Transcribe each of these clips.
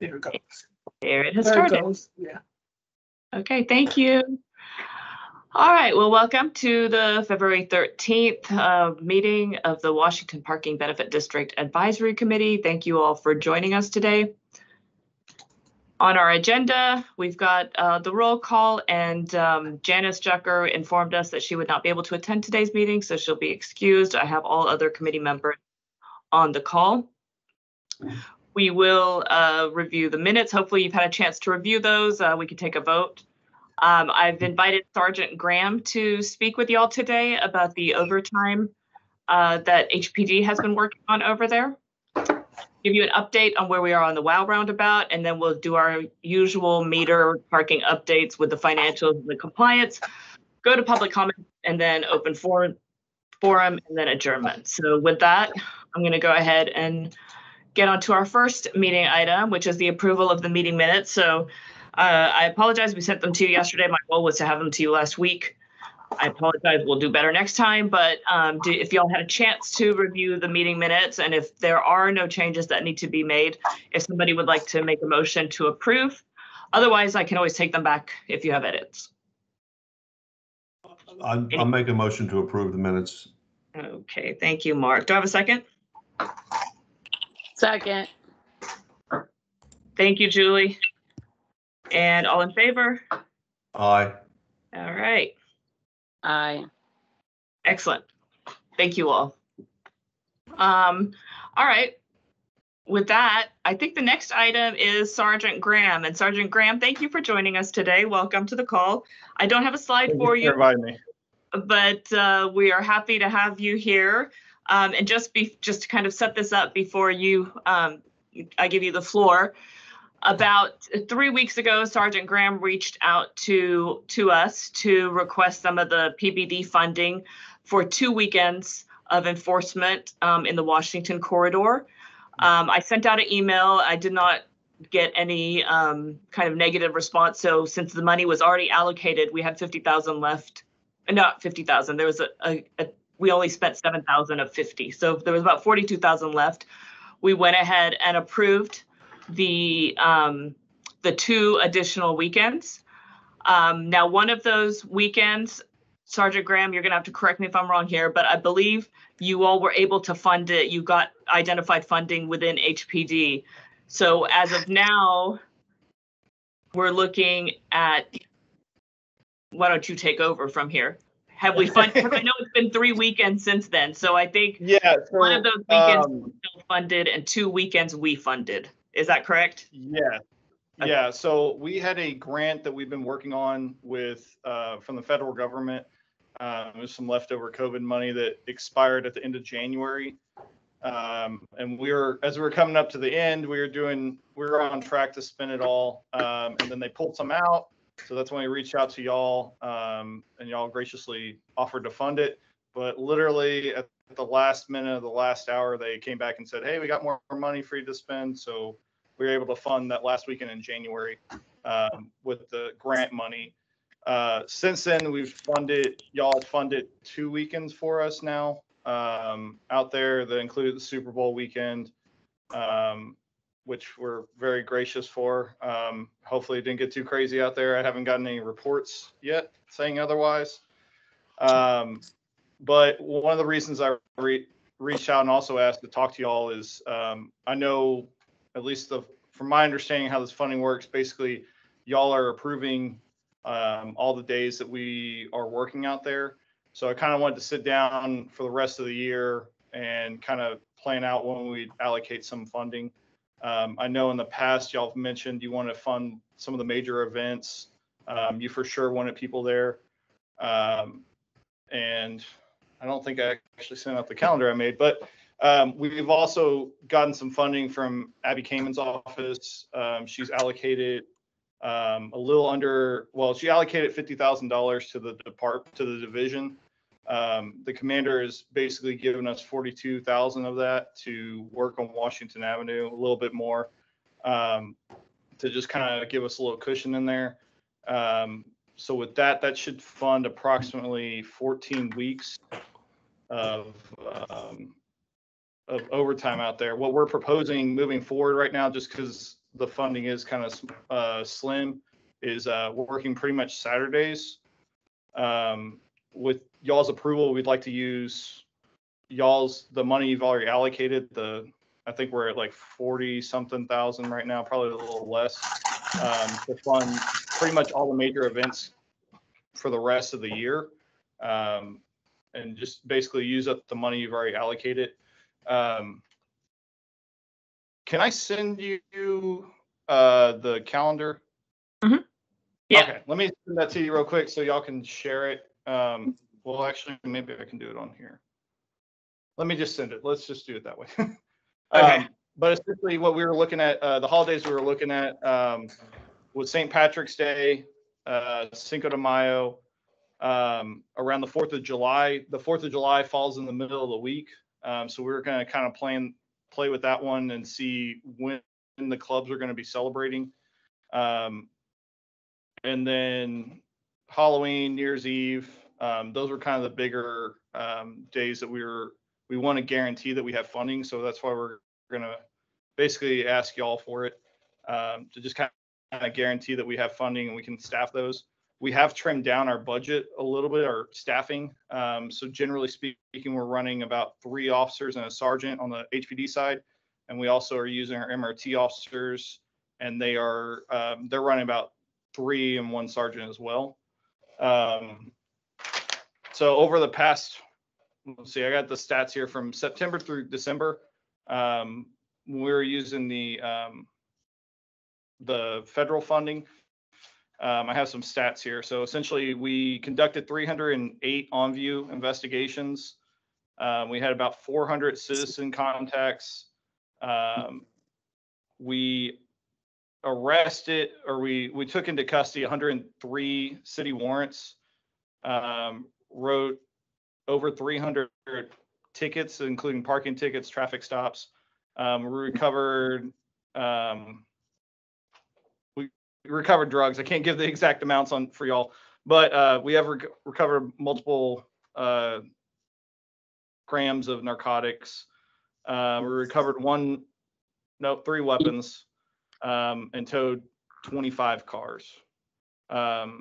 There it goes. There it has There it started. goes. Yeah. Okay, thank you. All right, well, welcome to the February 13th meeting of the Washington Parking Benefit District Advisory Committee. Thank you all for joining us today. On our agenda, we've got the roll call, and Janice Jucker informed us that she would not be able to attend today's meeting, so she'll be excused. I have all other committee members on the call. We will review the minutes. Hopefully you've had a chance to review those. We can take a vote. I've invited Sergeant Graham to speak with y'all today about the overtime that HPD has been working on over there. Give you an update on where we are on the WOW roundabout, and then we'll do our usual meter parking updates with the financials and the compliance, go to public comment, and then open forum, and then adjournment. So with that, I'm going to go ahead and get on to our first meeting item, which is the approval of the meeting minutes. So I apologize, we sent them to you yesterday. My goal was to have them to you last week. I apologize, we'll do better next time, but if y'all had a chance to review the meeting minutes, and if there are no changes that need to be made, if somebody would like to make a motion to approve, otherwise I can always take them back if you have edits. I'll make a motion to approve the minutes. Okay, thank you, Mark. Do I have a second? Second. Thank you, Julie. And all in favor? Aye. All right. Aye. Excellent. Thank you all. All right. With that, I think the next item is Sergeant Graham. And Sergeant Graham, thank you for joining us today. Welcome to the call. I don't have a slide for you, but we are happy to have you here. And just to kind of set this up before you, I give you the floor. About 3 weeks ago, Sergeant Graham reached out to us to request some of the PBD funding for 2 weekends of enforcement in the Washington corridor. I sent out an email. I did not get any kind of negative response. So since the money was already allocated, we had 50,000 left. Not 50,000. There was we only spent 7,000 of 50. So there was about 42,000 left. We went ahead and approved the 2 additional weekends. Now, one of those weekends, Sergeant Graham, you're going to have to correct me if I'm wrong here, but I believe you all were able to fund it. You got identified funding within HPD. So as of now, we're looking at, why don't you take over from here? Have we funded? Because I know it's been 3 weekends since then. So I think so, one of those weekends was funded and 2 weekends we funded. Is that correct? Yeah. Okay. Yeah. So we had a grant that we've been working on with from the federal government. There's some leftover COVID money that expired at the end of January. And as we were coming up to the end, we were on track to spend it all. And then they pulled some out. So that's when we reached out to y'all, and y'all graciously offered to fund it. But literally at the last minute of the last hour, they came back and said, hey, we got more money for you to spend. So we were able to fund that last weekend in January with the grant money. Since then, y'all funded 2 weekends for us now out there that included the Super Bowl weekend, which we're very gracious for. Hopefully it didn't get too crazy out there. I haven't gotten any reports yet saying otherwise. But one of the reasons I reached out and also asked to talk to y'all is I know, at least from my understanding how this funding works, basically y'all are approving all the days that we are working out there. So I kind of wanted to sit down for the rest of the year and kind of plan out when we allocate some funding. I know in the past y'all have mentioned you want to fund some of the major events. You for sure wanted people there. And I don't think I actually sent out the calendar I made, but we've also gotten some funding from Abby Kamen's office. She's allocated a little under, well, she allocated $50,000 to the division. The commander has basically given us 42,000 of that to work on Washington Avenue, a little bit more, to just kind of give us a little cushion in there. So with that should fund approximately 14 weeks of overtime out there. What we're proposing moving forward right now, just because the funding is kind of slim, is working pretty much Saturdays. With y'all's approval, we'd like to use the money you've already allocated. I think we're at like 40 something thousand right now, probably a little less, to fund pretty much all the major events for the rest of the year, and just basically use up the money you've already allocated. Can I send you the calendar? Mm-hmm. Yeah. Okay, let me send that to you real quick so y'all can share it. Well, actually, maybe I can do it on here. Let me just send it. Let's just do it that way. Okay. But essentially what we were looking at, the holidays we were looking at was St. Patrick's Day, Cinco de Mayo, around the 4th of July. The 4th of July falls in the middle of the week. So we were going to kind of play with that one and see when the clubs are going to be celebrating. And then Halloween, New Year's Eve, those were kind of the bigger days that we want to guarantee that we have funding. So that's why we're going to basically ask y'all for it, to just kind of guarantee that we have funding and we can staff those. We have trimmed down our budget a little bit, our staffing. So generally speaking, we're running about 3 officers and a sergeant on the HPD side. And we also are using our MRT officers, and they're running about 3 and 1 sergeant as well. So over the past, let's see, I got the stats here from September through December. We're using the federal funding. I have some stats here. So essentially, we conducted 308 on-view investigations. We had about 400 citizen contacts. We arrested, or we took into custody 103 city warrants. Wrote over 300 tickets, including parking tickets, traffic stops. We recovered drugs. I can't give the exact amounts for y'all, but we have recovered multiple grams of narcotics. We recovered 3 weapons, and towed 25 cars. So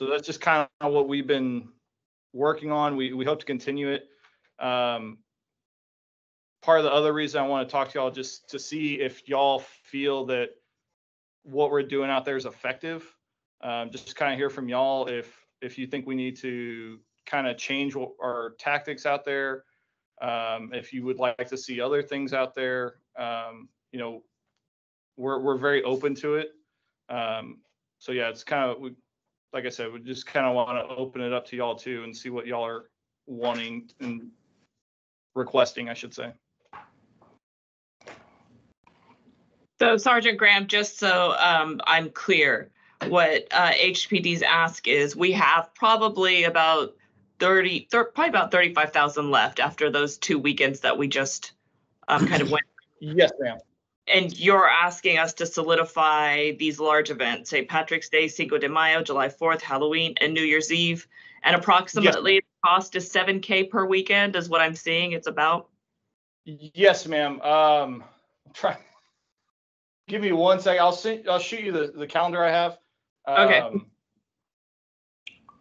that's just kind of what we've been working on. We hope to continue it. Part of the other reason I want to talk to y'all, just to see if y'all feel that what we're doing out there is effective. Just kind of hear from y'all if you think we need to kind of change our tactics out there. If you would like to see other things out there, we're very open to it. So yeah, it's kind of, like I said, we just kind of want to open it up to y'all too and see what y'all are wanting and requesting, I should say. So Sergeant Graham, just so I'm clear, what HPD's ask is, we have probably about 35,000 left after those 2 weekends that we just kind of went. Yes, ma'am. And you're asking us to solidify these large events, St. Patrick's Day, Cinco de Mayo, July 4th, Halloween, and New Year's Eve. And approximately the cost is $7,000 per weekend is what I'm seeing it's about. Yes, ma'am. Give me 1 second. I'll shoot you the calendar I have. Okay.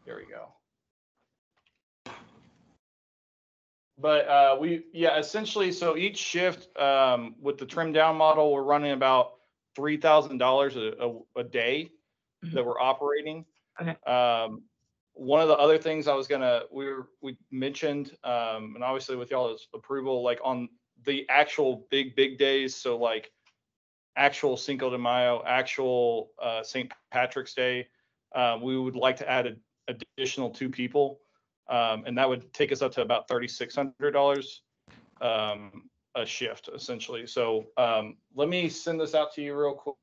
Here we go. But essentially, so each shift with the trimmed down model, we're running about $3,000 a day that we're operating. Okay. One of the other things we mentioned, and obviously with y'all's approval, like on the actual big days, so like actual Cinco de Mayo, actual St. Patrick's Day, we would like to add an additional 2 people. And that would take us up to about $3,600 a shift, essentially. So let me send this out to you real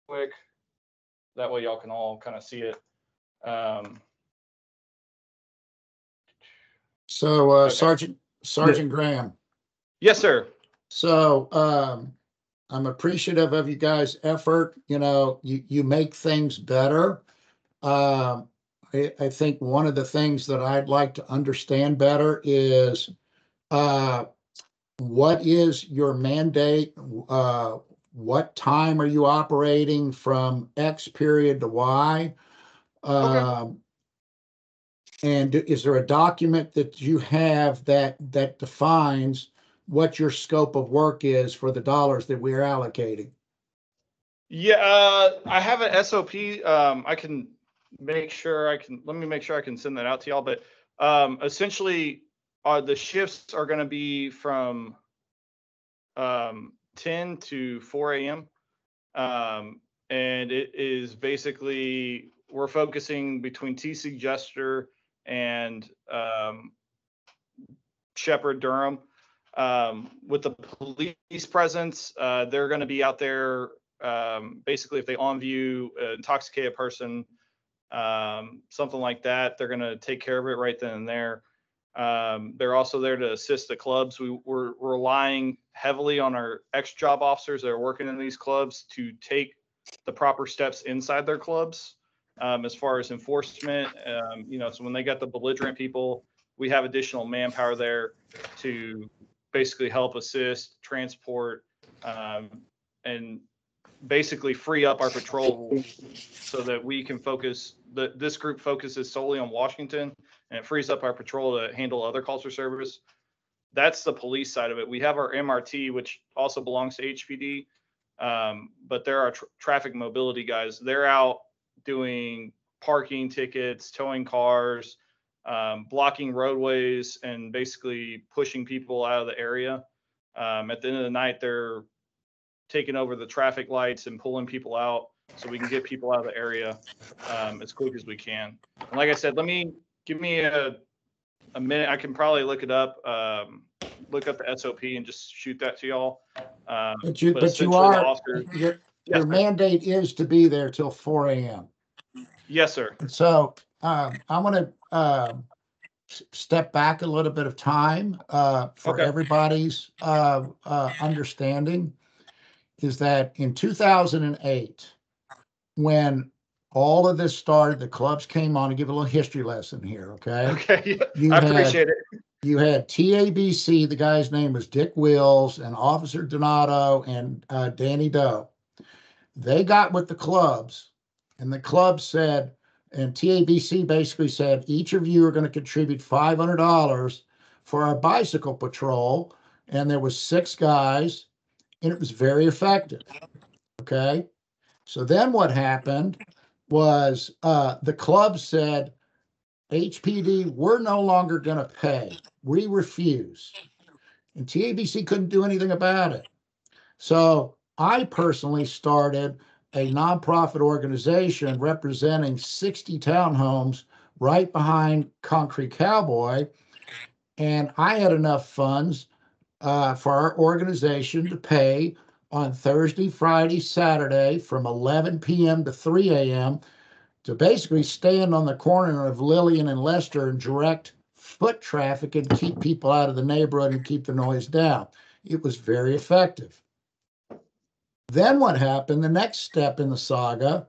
quick. That way y'all can all kind of see it. Okay. Sergeant Graham. Yes, sir. So I'm appreciative of you guys' effort. You make things better. I think one of the things that I'd like to understand better is what is your mandate? what time are you operating from X period to Y? And is there a document that you have that defines what your scope of work is for the dollars that we're allocating? Yeah, I have an SOP. I can make sure let me make sure I can send that out to y'all. But essentially, the shifts are going to be from 10 to 4 a.m. And it is basically, we're focusing between TC Jester and Shepherd Durham. With the police presence, they're going to be out there. Basically, if they on view an intoxicated person, something like that, they're going to take care of it right then and there. They're also there to assist the clubs. We're relying heavily on our ex-job officers that are working in these clubs to take the proper steps inside their clubs, as far as enforcement. So when they got the belligerent people, we have additional manpower there to basically help assist, transport, and basically free up our patrol so that we can focus. This group focuses solely on Washington, and it frees up our patrol to handle other calls for service. That's the police side of it. We have our MRT, which also belongs to HPD, but there are traffic mobility guys. They're out doing parking tickets, towing cars, blocking roadways, and basically pushing people out of the area. At the end of the night, they're taking over the traffic lights and pulling people out so we can get people out of the area as quick as we can. And like I said, give me a minute. I can probably look it up, look up the SOP and just shoot that to y'all. But you are, your mandate is to be there till 4 a.m. Yes, sir. So I want to step back a little bit of time for everybody's understanding, is that in 2008, when all of this started, the clubs came on. To give a little history lesson here, okay? Okay, I appreciate it. You had TABC, the guy's name was Dick Wills, and Officer Donato and Danny Doe. They got with the clubs, and the club said, and TABC basically said, each of you are going to contribute $500 for our bicycle patrol. And there was 6 guys, and it was very effective. Okay. So then what happened was the club said, HPD, we're no longer going to pay. We refuse. And TABC couldn't do anything about it. So I personally started a nonprofit organization representing 60 townhomes right behind Concrete Cowboy. And I had enough funds for our organization to pay on Thursday, Friday, Saturday from 11 p.m. to 3 a.m. to basically stand on the corner of Lillian and Lester and direct foot traffic and keep people out of the neighborhood and keep the noise down. It was very effective. Then what happened, the next step in the saga,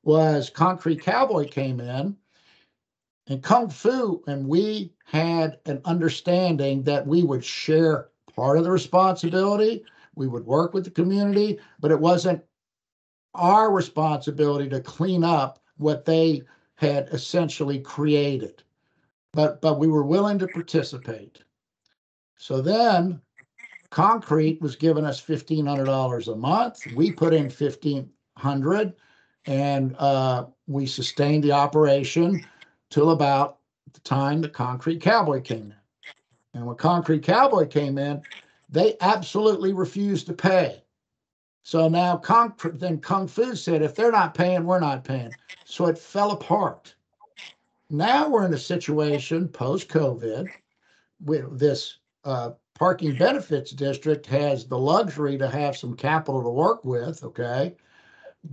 was Concrete Cowboy came in, and Kung Fu, and we had an understanding that we would share part of the responsibility. We would work with the community, but it wasn't our responsibility to clean up what they had essentially created. But we were willing to participate. So then Concrete was giving us $1,500 a month. We put in $1,500, and we sustained the operation till about the time the Concrete Cowboy came in. And when Concrete Cowboy came in, they absolutely refused to pay. So now Kung Fu said, if they're not paying, we're not paying. So it fell apart. Now we're in a situation post-COVID with this parking benefits district has the luxury to have some capital to work with, okay?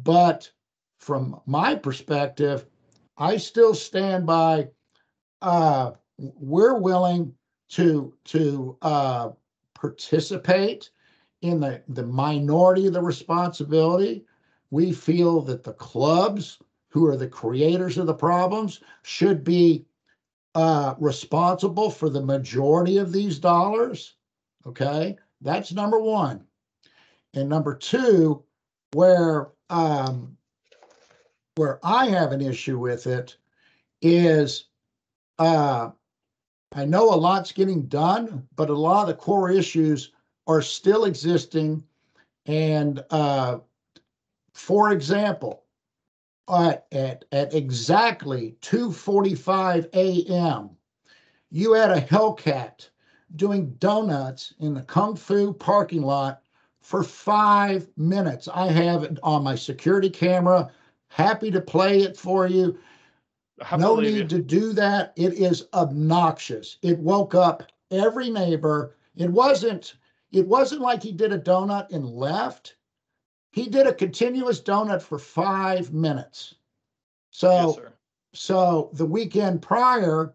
But from my perspective, I still stand by, we're willing to participate in the minority of the responsibility. We feel that the clubs, who are the creators of the problems, should be responsible for the majority of these dollars. Okay, that's number one. And number two, where I have an issue with it is I know a lot's getting done, but a lot of the core issues are still existing. And for example, at exactly 2:45 a.m., you had a Hellcat doing donuts in the Kung Fu parking lot for 5 minutes. I have it on my security camera. Happy to play it for you. I No believe need you. to do that. It is obnoxious. It woke up every neighbor. It wasn't like he did a donut and left. He did a continuous donut for 5 minutes. Yes, sir. So the weekend prior,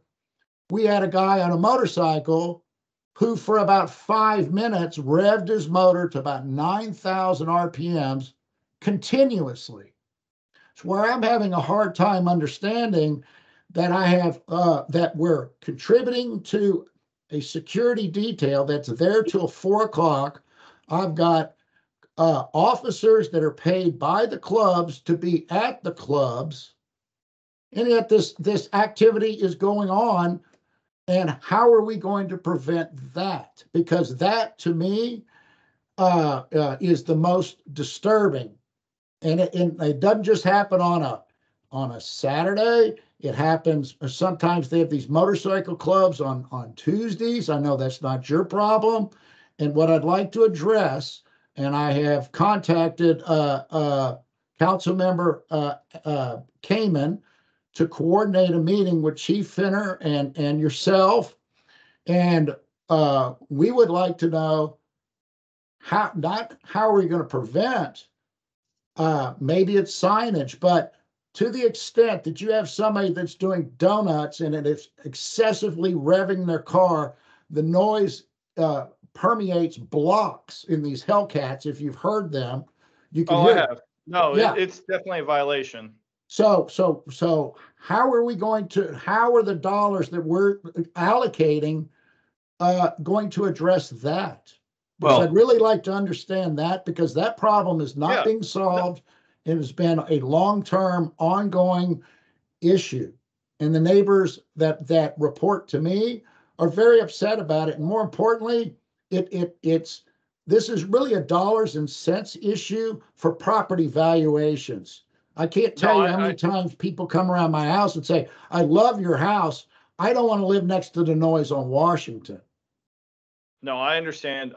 we had a guy on a motorcycle who for about 5 minutes revved his motor to about 9,000 RPMs continuously. It's where I'm having a hard time understanding that I have that we're contributing to a security detail that's there till 4 o'clock. I've got officers that are paid by the clubs to be at the clubs, and yet this activity is going on. And how are we going to prevent that? Because that, to me, is the most disturbing. And it doesn't just happen on a Saturday. It happens sometimes. They have these motorcycle clubs on Tuesdays. I know that's not your problem. And what I'd like to address, and I have contacted Council Member Kamen to coordinate a meeting with Chief Finner and yourself. And we would like to know how are we going to prevent, maybe it's signage, but to the extent that you have somebody that's doing donuts and it is excessively revving their car, the noise permeates blocks in these Hellcats. If you've heard them, you can hear I it. have. No, Yeah. it's definitely a violation. So how are the dollars that we're allocating going to address that? Because Well- I'd really like to understand that, because that problem is not Yeah. being solved. It has been a long-term ongoing issue. And the neighbors that report to me are very upset about it. And more importantly, this is really a dollars and cents issue for property valuations. I can't tell No, you how many times people come around my house and say, I love your house. I don't want to live next to the noise on Washington. No, I understand.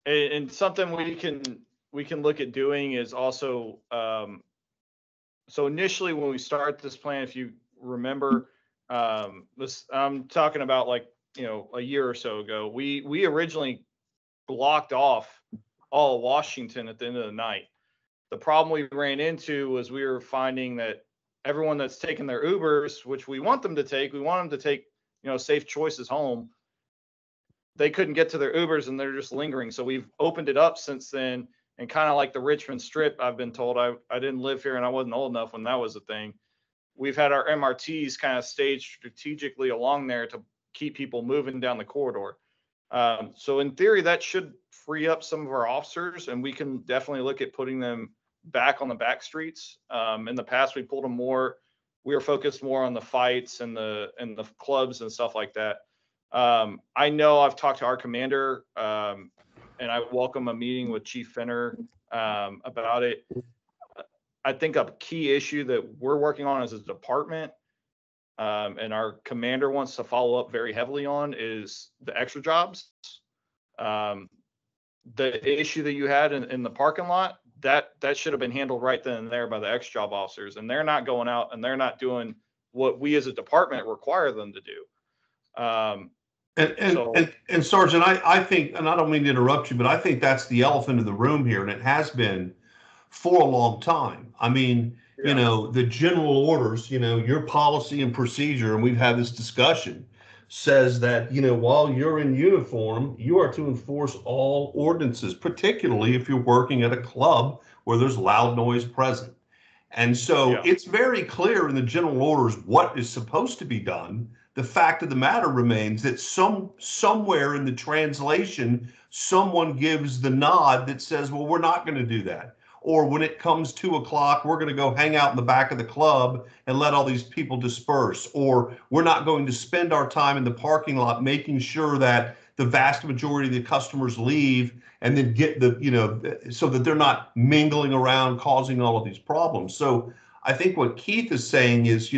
And something we can look at doing is also, so initially when we start this plan, if you remember, this, I'm talking about like, a year or so ago, we originally blocked off all of Washington at the end of the night. The problem we ran into was we were finding that everyone that's taking their Ubers, which we want them to take, safe choices home. They couldn't get to their Ubers and they're just lingering. So we've opened it up since then. And kind of like the Richmond Strip, I've been told, I didn't live here and I wasn't old enough when that was a thing. We've had our MRTs kind of staged strategically along there to keep people moving down the corridor. So in theory, that should free up some of our officers, and we can definitely look at putting them back on the back streets. In the past, we pulled them more. We were focused more on the fights and the clubs and stuff like that. I know I've talked to our commander, and I welcome a meeting with Chief Finner about it. I think a key issue that we're working on as a department, and our commander wants to follow up very heavily on, is the extra jobs. The issue that you had in the parking lot, that should have been handled right then and there by the extra job officers, and they're not going out and they're not doing what we as a department require them to do. And Sergeant, I think, and I don't mean to interrupt you, but I think that's the elephant in the room here, and it has been for a long time. I mean, the general orders, your policy and procedure, and we've had this discussion, says that, while you're in uniform, you are to enforce all ordinances, particularly if you're working at a club where there's loud noise present. And so it's very clear in the general orders what is supposed to be done, the fact of the matter remains that somewhere in the translation, someone gives the nod that says, well, we're not going to do that. Or when it comes 2 o'clock, we're going to go hang out in the back of the club and let all these people disperse. Or we're not going to spend our time in the parking lot making sure that the vast majority of the customers leave and then get the, so that they're not mingling around, causing all of these problems. So I think what Keith is saying is,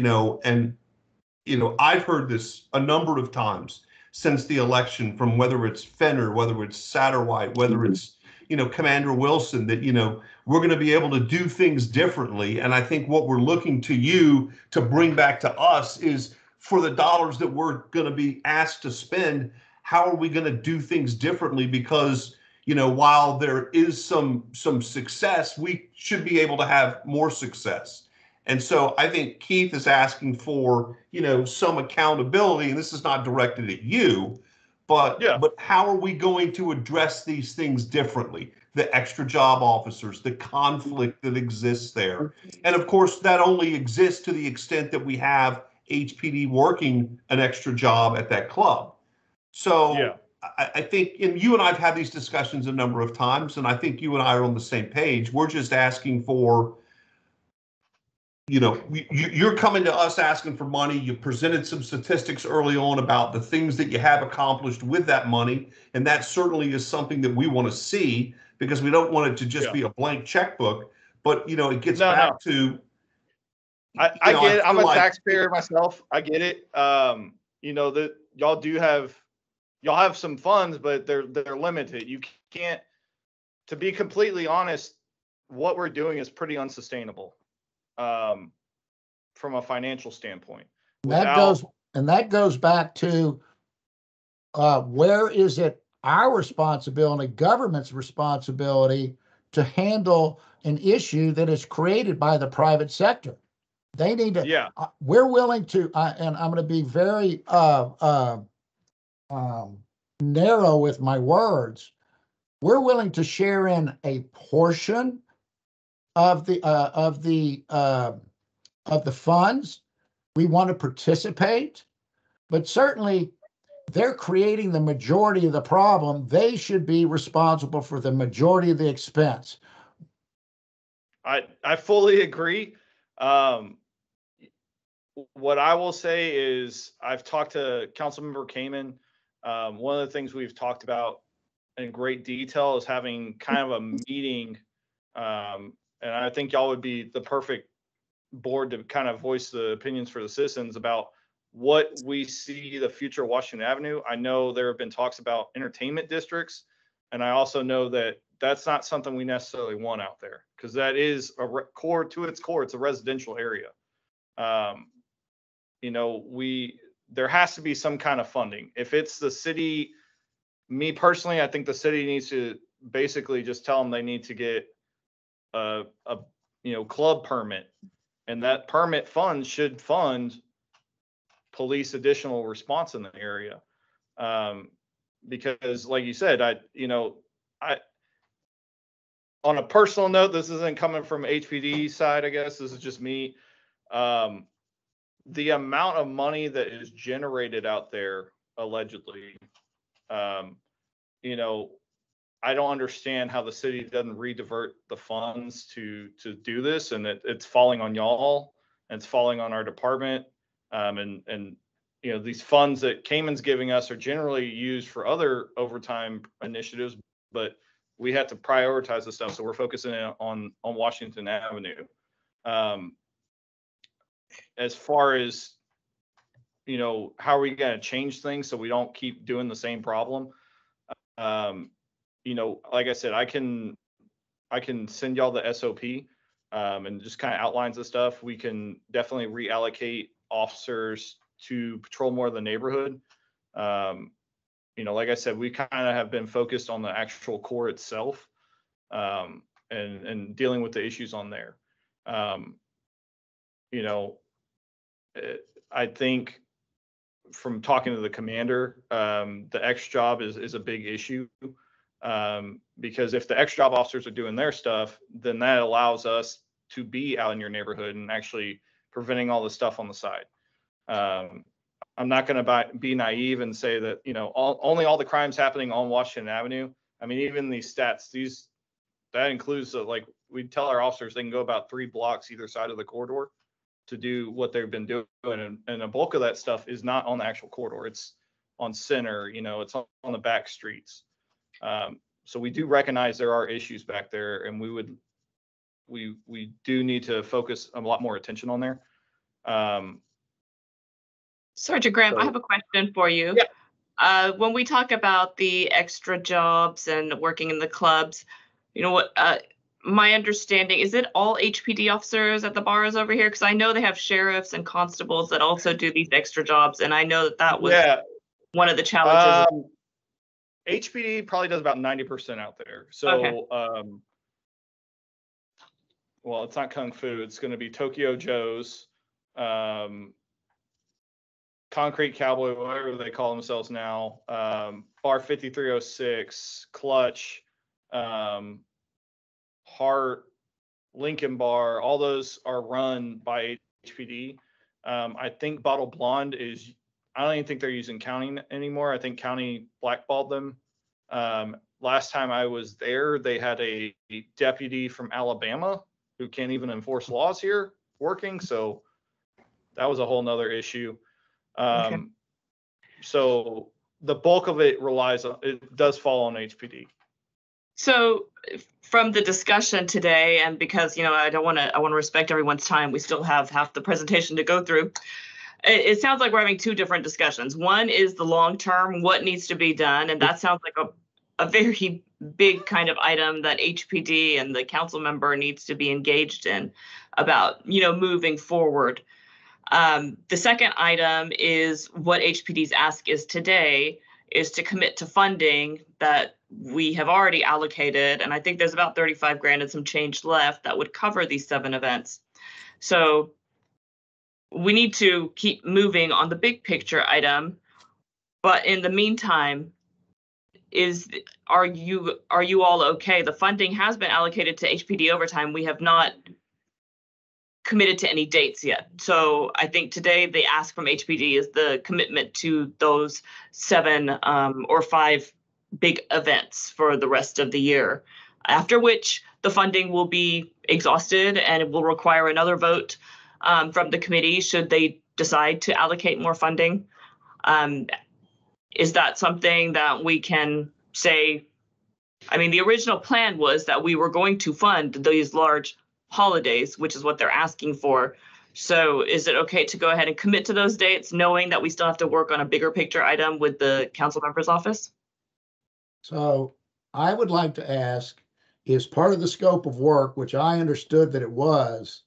I've heard this a number of times since the election, from whether it's Fenner, whether it's Satterwhite, whether it's, Commander Wilson, that, we're going to be able to do things differently. And I think what we're looking to you to bring back to us is, for the dollars that we're going to be asked to spend, how are we going to do things differently? Because, while there is some success, we should be able to have more success. And so I think Keith is asking for, some accountability, and this is not directed at you, but how are we going to address these things differently? The extra job officers, the conflict that exists there. And of course, that only exists to the extent that we have HPD working an extra job at that club. So I think, and you and I have had these discussions a number of times, and I think you and I are on the same page. We're just asking for, you're coming to us asking for money. You presented some statistics early on about the things that you have accomplished with that money. And that certainly is something that we want to see, because we don't want it to just be a blank checkbook. But, it gets back to. I get it. I'm a taxpayer myself. I get it. That y'all have some funds, but they're limited. You can't, to be completely honest, what we're doing is pretty unsustainable. From a financial standpoint. That goes back to where is it our responsibility, government's responsibility, to handle an issue that is created by the private sector? They need to. We're willing to, and I'm going to be very narrow with my words. We're willing to share in a portion of the funds. We want to participate, but certainly they're creating the majority of the problem. They should be responsible for the majority of the expense. I fully agree. What I will say is, I've talked to Councilmember Kamen. One of the things we've talked about in great detail is having kind of a meeting, and I think y'all would be the perfect board to kind of voice the opinions for the citizens about what we see the future of Washington Avenue. I know there have been talks about entertainment districts, and I also know that that's not something we necessarily want out there, because that is core to its core. It's a residential area. There has to be some kind of funding. If it's the city, me personally, I think the city needs to basically just tell them they need to get a club permit, and that permit fund should fund police additional response in the area. Because like you said, I on a personal note, this isn't coming from HPD side, I guess this is just me. The amount of money that is generated out there, allegedly, I don't understand how the city doesn't redivert the funds to do this, and it's falling on y'all, and it's falling on our department. And these funds that Kamen's giving us are generally used for other overtime initiatives, but we have to prioritize this stuff. So we're focusing on Washington Avenue. As far as, how are we going to change things so we don't keep doing the same problem? Like I said, I can send y'all the SOP, and just kind of outlines the stuff. We can definitely reallocate officers to patrol more of the neighborhood. Like I said, we kind of have been focused on the actual core itself, and dealing with the issues on there. I think from talking to the commander, the X job is a big issue, because if the X job officers are doing their stuff, then that allows us to be out in your neighborhood and actually preventing all the stuff on the side. I'm not going to be naive and say that, you know, only all the crimes happening on Washington Avenue. I mean, even these stats, that includes like we tell our officers they can go about 3 blocks either side of the corridor to do what they've been doing. And a bulk of that stuff is not on the actual corridor. It's on Center, you know, it's on the back streets. So we do recognize there are issues back there, and we do need to focus a lot more attention on there. Sergeant Graham, I So- have a question for you. Yeah. When we talk about the extra jobs and working in the clubs, you know what, my understanding, is it all HPD officers at the bars over here? Because I know they have sheriffs and constables that also do these extra jobs, and I know that was one of the challenges. HPD probably does about 90% out there. So, well, it's not Kung Fu. It's going to be Tokyo Joe's, Concrete Cowboy, whatever they call themselves now, Bar 5306, Clutch, Hart, Lincoln Bar. All those are run by HPD. I think Bottle Blonde I don't even think they're using county anymore. I think county blackballed them. Last time I was there, they had a deputy from Alabama who can't even enforce laws here working. So that was a whole nother issue. So the bulk of it does fall on HPD. So from the discussion today, and because, you know, I want to respect everyone's time, we still have half the presentation to go through. It sounds like we're having 2 different discussions. One is the long term, what needs to be done, and that sounds like a very big kind of item that HPD and the council member needs to be engaged in about, you know, moving forward. The second item is what HPD's ask is today is to commit to funding that we have already allocated, and I think there's about 35 grand and some change left that would cover these 7 events. So we need to keep moving on the big picture item, but in the meantime, are you all okay? The funding has been allocated to HPD overtime. We have not committed to any dates yet. So I think today the ask from HPD is the commitment to those 7 or 5 big events for the rest of the year, after which the funding will be exhausted and it will require another vote from the committee should they decide to allocate more funding. Is that something that we can say? I mean, the original plan was that we were going to fund these large holidays, which is what they're asking for. So is it okay to go ahead and commit to those dates, knowing that we still have to work on a bigger picture item with the council member's office? So I would like to ask, is part of the scope of work, which I understood that it was,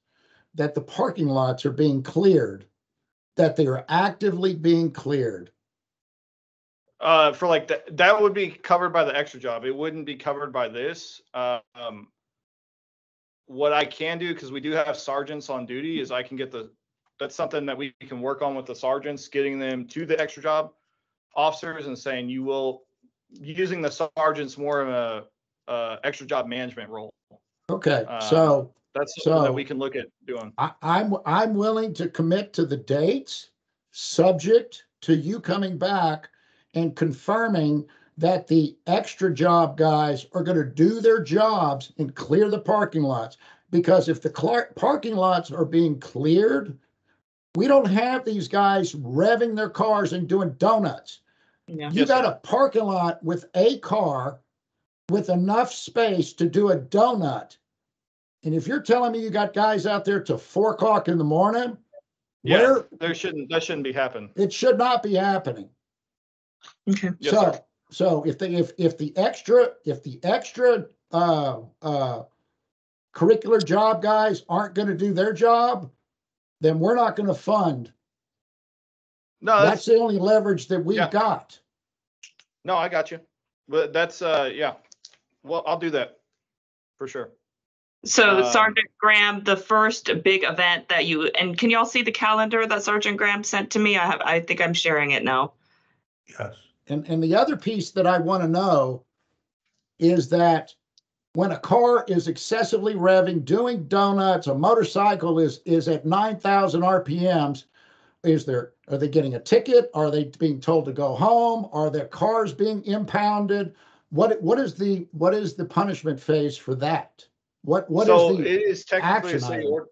that the parking lots are being cleared, that they are actively being cleared? For like that would be covered by the extra job. It wouldn't be covered by this. What I can do, because we do have sergeants on duty, is I can get that's something that we can work on with the sergeants, getting them to the extra job officers and saying using the sergeants more in a extra job management role. Okay, so that's something that we can look at doing. I'm willing to commit to the dates, subject to you coming back and confirming that the extra job guys are going to do their jobs and clear the parking lots. Because if the parking lots are being cleared, we don't have these guys revving their cars and doing donuts. Yeah. You got a parking lot with a car with enough space to do a donut. And if you're telling me you got guys out there till 4 o'clock in the morning, that shouldn't be happening. It should not be happening. Okay. Yes, So if the extra curricular job guys aren't going to do their job, then we're not going to fund. No, That's the only leverage that we've got. No, I got you. But that's well, I'll do that for sure. So Sergeant Graham, the first big event that and can y'all see the calendar that Sergeant Graham sent to me? I think I'm sharing it now. Yes. And the other piece that I want to know is that when a car is excessively revving, doing donuts, a motorcycle is at 9,000 RPMs, are they getting a ticket? Are they being told to go home? Are their cars being impounded? What is the punishment phase for that? What So is the it is technically a action city item?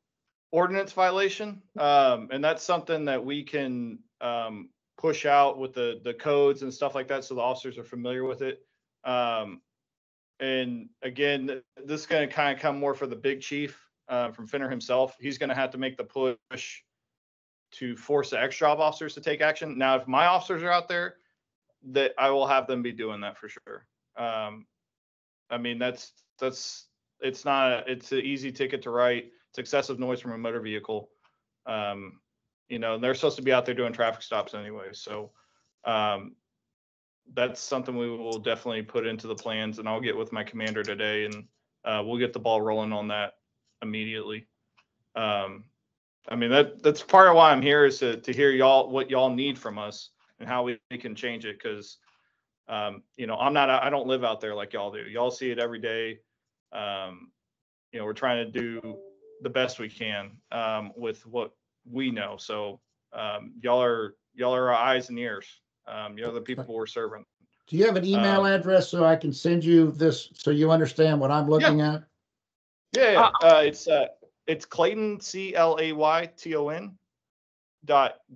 ordinance violation. And that's something that we can push out with the codes and stuff like that, so the officers are familiar with it. And again, this is going to kind of come more for the big chief from Finner himself. He's going to have to make the push to force the ex-job officers to take action. Now, if my officers are out there, that I will have them be doing that for sure. I mean, it's an easy ticket to write. It's excessive noise from a motor vehicle. You know, and they're supposed to be out there doing traffic stops anyway. So that's something we will definitely put into the plans, and I'll get with my commander today, and we'll get the ball rolling on that immediately. I mean, that's part of why I'm here, is to hear what y'all need from us and how we can change it. Cause you know, I don't live out there like y'all do. Y'all see it every day. You know, we're trying to do the best we can with what we know. So y'all are our eyes and ears. You're the people we're serving. Do you have an email address so I can send you this so you understand what I'm looking at? Yeah. It's Clayton, CLAYTON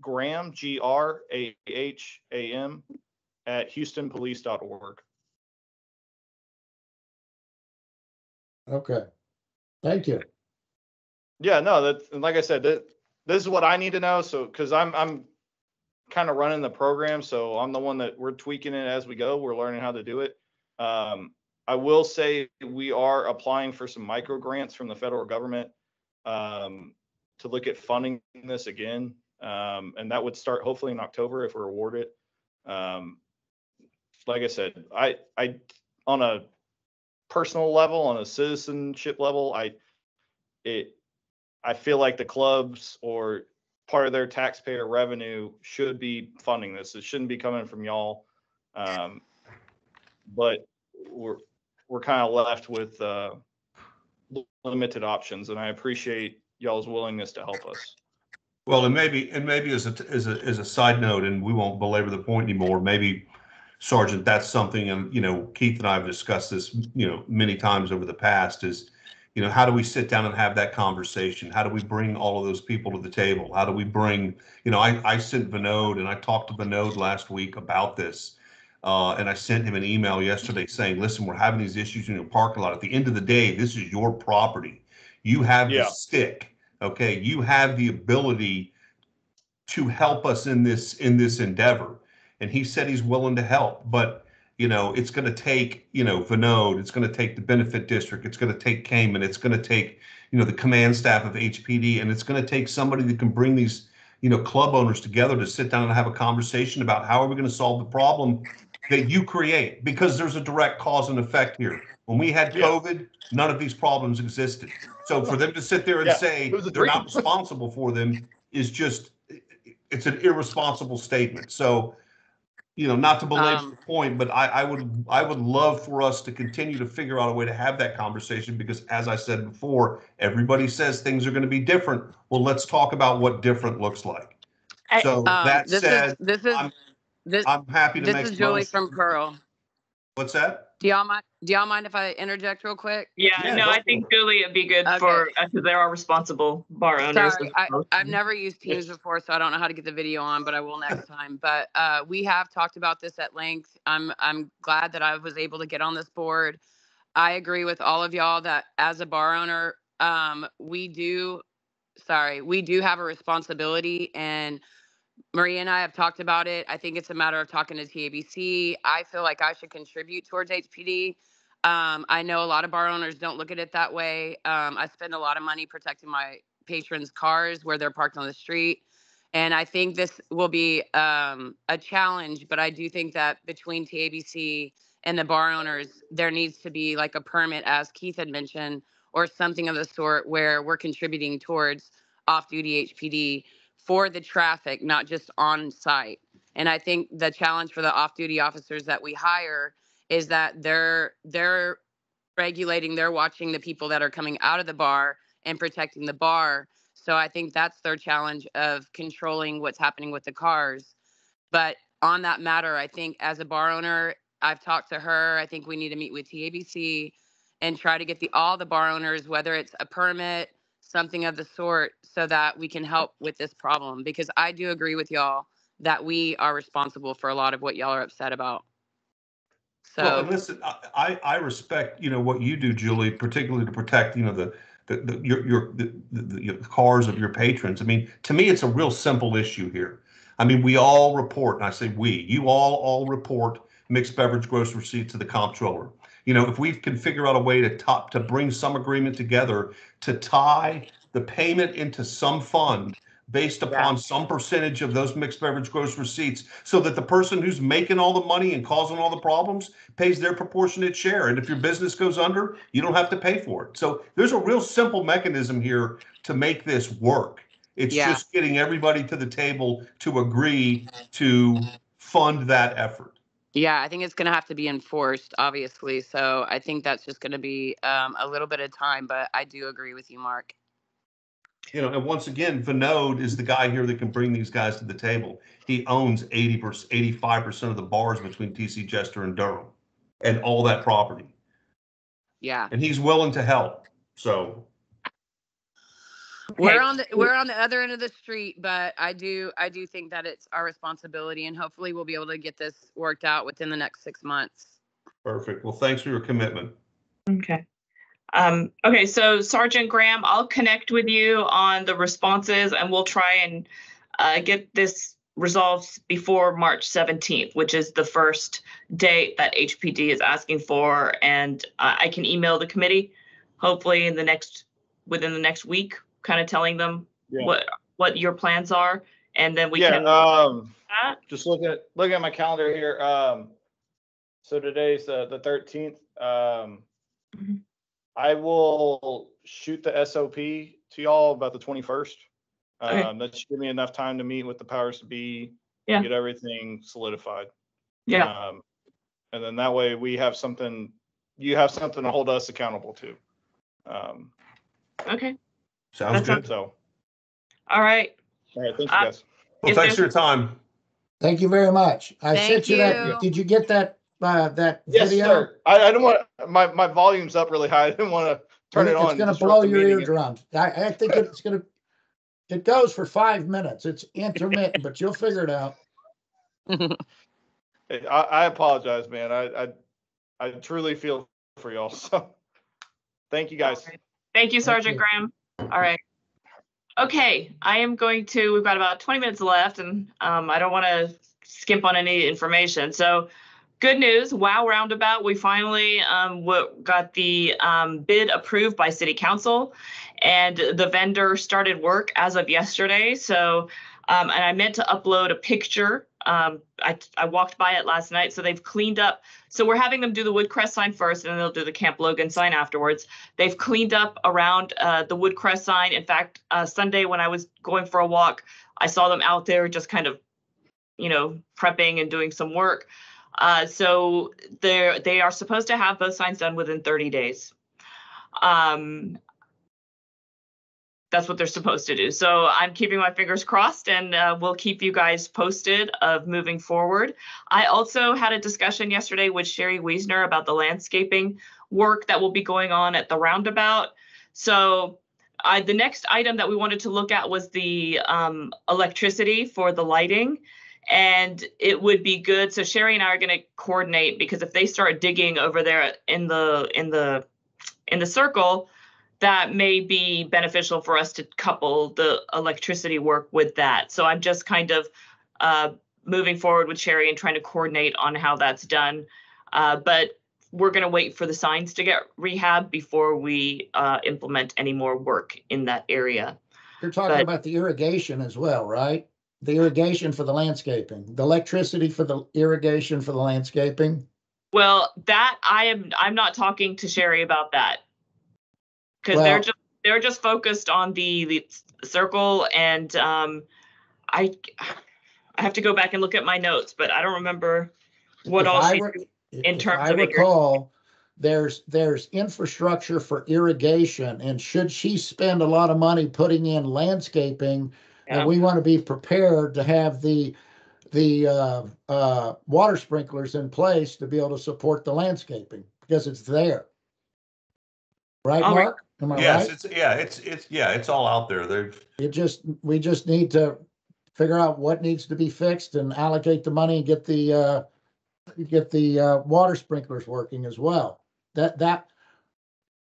.Graham, GRAHAM at HoustonPolice.org. Okay. Thank you. Yeah, no, like I said, this is what I need to know. So, cause I'm kind of running the program. So I'm the one that we're tweaking it as we go. We're learning how to do it. I will say we are applying for some micro grants from the federal government to look at funding this again. And that would start hopefully in October if we're awarded. Like I said, I on a personal level, on a citizenship level, I feel like the clubs or part of their taxpayer revenue should be funding this. It shouldn't be coming from y'all. But we're kind of left with limited options, and I appreciate y'all's willingness to help us. Well, and maybe as a side note, and we won't belabor the point anymore. Maybe, Sergeant, that's something, and you know, Keith and I have discussed this, you know, many times over the past. Is, you know, how do we sit down and have that conversation? How do we bring all of those people to the table? How do we bring, you know, I sent Vinod, and I talked to Vinod last week about this. And I sent him an email yesterday saying, listen, we're having these issues in your parking lot. At the end of the day, this is your property. You have the stick. Okay. You have the ability to help us in this endeavor. And he said he's willing to help, but you know, it's going to take, you know, Vinod, it's going to take the benefit district, it's going to take Cayman, it's going to take, you know, the command staff of HPD, and it's going to take somebody that can bring these, you know, club owners together to sit down and have a conversation about how are we going to solve the problem that you create, because there's a direct cause and effect here. When we had COVID, none of these problems existed. So for them to sit there and say they're not responsible for them is just, it's an irresponsible statement. So, you know, not to belabor the point, but I would love for us to continue to figure out a way to have that conversation, because as I said before, everybody says things are going to be different. Well, let's talk about what different looks like. So that said, I'm happy to make. This is Julie from Pearl. What's that? Do y'all mind if I interject real quick? Yeah, no, I think Julie would be good for, because they are responsible bar owners. Sorry, I've never used Teams before, so I don't know how to get the video on, but I will next time. But we have talked about this at length. I'm glad that I was able to get on this board. I agree with all of y'all that as a bar owner, we do have a responsibility, and Maria and I have talked about it. I think it's a matter of talking to TABC. I feel like I should contribute towards HPD. I know a lot of bar owners don't look at it that way. I spend a lot of money protecting my patrons' cars where they're parked on the street. And I think this will be a challenge, but I do think that between TABC and the bar owners, there needs to be like a permit, as Keith had mentioned, or something of the sort where we're contributing towards off-duty HPD for the traffic, not just on site. And I think the challenge for the off-duty officers that we hire is that they're regulating, they're watching the people that are coming out of the bar and protecting the bar. So I think that's their challenge of controlling what's happening with the cars. But on that matter, I think as a bar owner, I've talked to her. I think we need to meet with TABC and try to get all the bar owners, whether it's a permit, something of the sort, so that we can help with this problem. Because I do agree with y'all that we are responsible for a lot of what y'all are upset about. So Well, and listen, I respect, what you do, Julie, particularly to protect, the cars of your patrons. I mean, to me, it's a real simple issue here. I mean, we all report, and I say you all report mixed beverage gross receipts to the comptroller. If we can figure out a way to bring some agreement together to tie the payment into some fund based upon some percentage of those mixed beverage gross receipts, so that the person who's making all the money and causing all the problems pays their proportionate share. And if your business goes under, you don't have to pay for it. So there's a real simple mechanism here to make this work. It's just getting everybody to the table to agree to fund that effort. Yeah, I think it's going to have to be enforced, obviously. So I think that's just going to be a little bit of time, but I do agree with you, Mark. And once again, Vinod is the guy here that can bring these guys to the table. He owns 85% of the bars between TC Jester and Durham and all that property. Yeah. And he's willing to help. So we're on the other end of the street, but I do think that it's our responsibility, and hopefully we'll be able to get this worked out within the next 6 months. Perfect. Well, thanks for your commitment. Okay. Okay, so Sergeant Graham, I'll connect with you on the responses, and we'll try and get this resolved before March 17th, which is the first date that HPD is asking for. And I can email the committee, hopefully within the next week, kind of telling them what your plans are, and then we can. Just look at my calendar here. So today's the 13th. I will shoot the SOP to y'all about the 21st. Okay. That should give me enough time to meet with the powers to be, get everything solidified. Yeah. And then that way you have something to hold us accountable to. Okay. Sounds good. So. All right. Thank you guys. Well, thanks for your time. Thank you very much. I Thank sent you that. you. Did you get that Yes, video? sir. I don't want my volume's up really high. I didn't want to turn it on. It's going to disrupt blow the your meeting. eardrums. I think it goes for 5 minutes. It's intermittent, but you'll figure it out. I apologize, man. I truly feel for y'all. So thank you guys. Right. Thank you, Sergeant Graham. All right. Okay, we've got about 20 minutes left, and I don't want to skimp on any information. So good news, WOW Roundabout, we finally got the bid approved by City Council, and the vendor started work as of yesterday. So, and I meant to upload a picture. I walked by it last night, so they've cleaned up. So we're having them do the Woodcrest sign first, and then they'll do the Camp Logan sign afterwards. They've cleaned up around the Woodcrest sign. In fact, Sunday when I was going for a walk, I saw them out there just kind of, prepping and doing some work. So they are supposed to have both signs done within 30 days. That's what they're supposed to do. So I'm keeping my fingers crossed, and we'll keep you guys posted of moving forward. I also had a discussion yesterday with Sherry Wiesner about the landscaping work that will be going on at the roundabout. So the next item that we wanted to look at was the electricity for the lighting. And it would be good. So Sherry and I are going to coordinate, because if they start digging over there in the circle, that may be beneficial for us to couple the electricity work with that. So I'm just kind of moving forward with Sherry and trying to coordinate on how that's done. But we're going to wait for the signs to get rehabbed before we implement any more work in that area. You're talking about the irrigation as well, right? The irrigation for the landscaping, the electricity for the irrigation for the landscaping. Well, that I'm not talking to Sherry about that, because they're just focused on the circle, and I have to go back and look at my notes, but I don't remember what else in terms of recall, there's infrastructure for irrigation, and should she spend a lot of money putting in landscaping, Yeah. and we want to be prepared to have the water sprinklers in place to be able to support the landscaping because it's there. Right, All right. Mark? Am I Yes, right? it's all out there. There's We just need to figure out what needs to be fixed and allocate the money and get the water sprinklers working as well.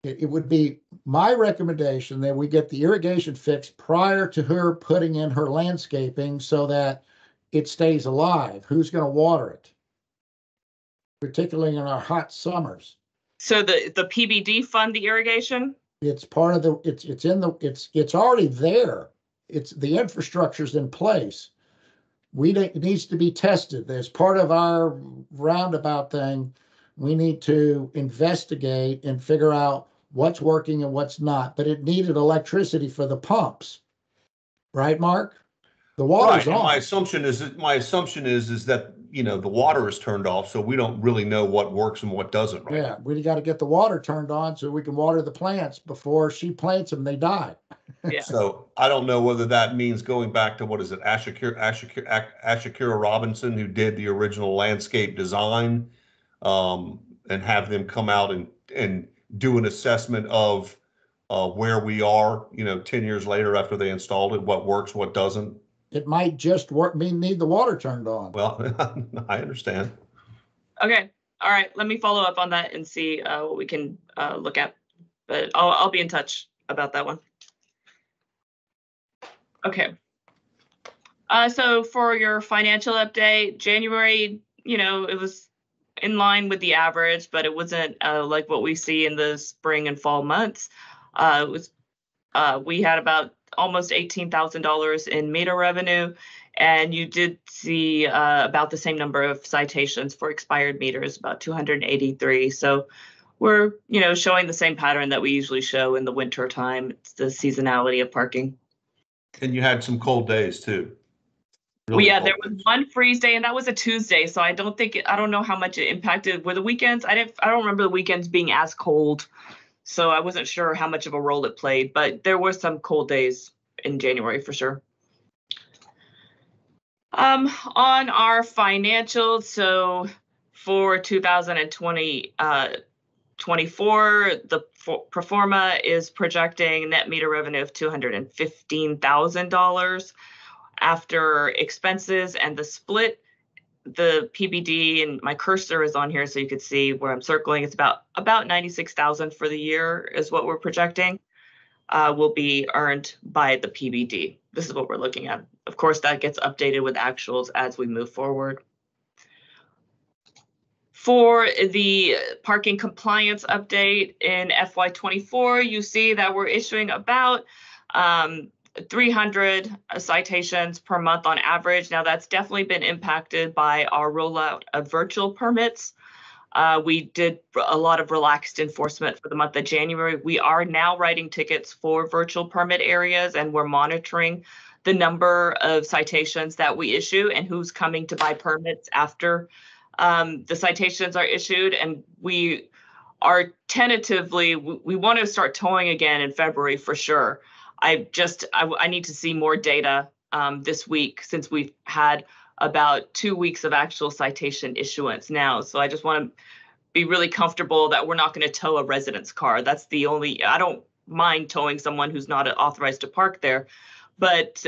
It would be my recommendation that we get the irrigation fixed prior to her putting in her landscaping so that it stays alive. Who's going to water it? Particularly in our hot summers. So the PBD fund the irrigation? It's part of it's already there. It's the infrastructure's in place. It needs to be tested. As part of our roundabout thing, we need to investigate and figure out what's working and what's not. But it needed electricity for the pumps, right, Mark? The water's right. on. My assumption is that the water is turned off, so we don't really know what works and what doesn't. Right. Yeah, we got to get the water turned on so we can water the plants before she plants them. They die. Yeah. So I don't know whether that means going back to what is it, Ashakura Robinson, who did the original landscape design, and have them come out and do an assessment of where we are, 10 years later after they installed it, what works, what doesn't. It might just need the water turned on. Well, I understand. Okay. All right. Let me follow up on that and see what we can look at. But I'll be in touch about that one. Okay. So for your financial update, January, it was in line with the average, but it wasn't like what we see in the spring and fall months. We had about almost $18,000 in meter revenue, and you did see about the same number of citations for expired meters, about 283. So we're, showing the same pattern that we usually show in the winter time. It's the seasonality of parking. And you had some cold days too. Well, yeah, there was one freeze day, and that was a Tuesday. So I don't know how much it impacted. Were the weekends? I don't remember the weekends being as cold. So I wasn't sure how much of a role it played, but there were some cold days in January for sure. On our financials, so for 2024, the pro forma is projecting net meter revenue of $215,000 after expenses and the split. The PBD, and my cursor is on here so you could see where I'm circling. It's about 96,000 for the year is what we're projecting will be earned by the PBD. This is what we're looking at. Of course, that gets updated with actuals as we move forward. For the parking compliance update in FY24, you see that we're issuing about 300 citations per month on average. Now that's definitely been impacted by our rollout of virtual permits. We did a lot of relaxed enforcement for the month of January. We are now writing tickets for virtual permit areas, and we're monitoring the number of citations that we issue and who's coming to buy permits after the citations are issued. And we are tentatively, we want to start towing again in February for sure. I need to see more data this week since we've had about 2 weeks of actual citation issuance now. So I just want to be really comfortable that we're not going to tow a resident's car. That's the only, I don't mind towing someone who's not authorized to park there, but